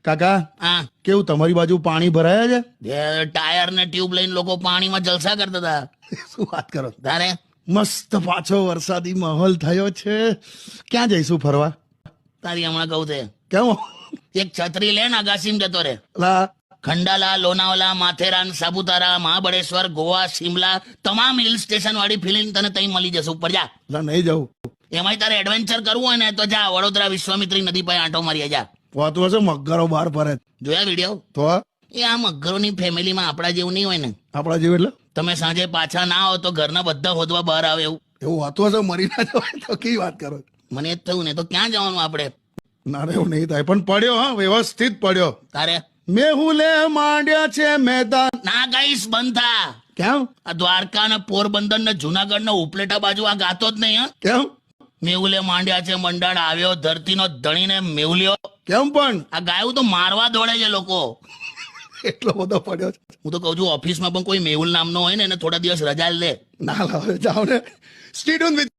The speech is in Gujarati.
કાકા હા કેવું તમારી બાજુ પાણી ભરાયા ટાયર ને ટ્યુબ લઈને લોકો પાણીમાં જલસા કરતા હતા. છે? શું વાત કરો, તારે મસ્ત પાછો વરસાદી માહોલ થયો છે. ક્યાં જઈશું ફરવા? તારી હમણાં કહું છે, કેમ? એક છત્રી લે ને અગાસીમ જતો રે. લા ખંડાલા, લોનાવાલા, માથેરાન, સાપુતારા, મહાબળેશ્વર, ગોવા, શિમલા તમામ હિલ સ્ટેશન વાળી ફિલિંગ તને તઈ મળી જશે. ઉપર જા. લા નહીં જવું. એમાંય તારે એડવેન્ચર કરવું હોય ને તો જા વડોદરા વિશ્વામિત્રી નદી પાસે આંટો મારી જા. હોતું હશે મગરો બહાર ફરે જોયા વિડીયો? તો એ આ મગરોની ફેમિલીમાં આપણા જેવું નહીં હોય ને. આપણા જેવું એટલે તમે સાંજે પાછા ના આવો તો ઘરના બધા હોદવા બહાર આવે એવું. એવું હોતું હશે, મરી ના જવાય તો કેવી વાત કરો? મને જ થયું ને તો ક્યાં જવાનું આપણે? ના રે એવું નહીં થાય, પણ પડ્યો હા, વ્યવસ્થિત પડ્યો. તારે મેહુલે માંડ્યા છે મેદાન. ના ગાઈસ, બંધ થા. કેમ? આ દ્વારકા ને પોરબંદર ને જુનાગઢ ને ઉપલેટા બાજુ આ ગાતો જ નહીં. હા, કેમ? મેહુલે માંડ્યા છે મંડાણ આવ્યો, ધરતીનો ધણીને મેહુલ્યો. કેમ પણ આ ગાયું તો મારવા દોડે છે લોકો. એટલો બધો પડ્યો છે? હું તો કહું છું ઓફિસમાં પણ કોઈ મેહુલ નામનો હોય ને એને થોડા દિવસ રજા લે. ના લાવે, જાઓ ને. Stay tune with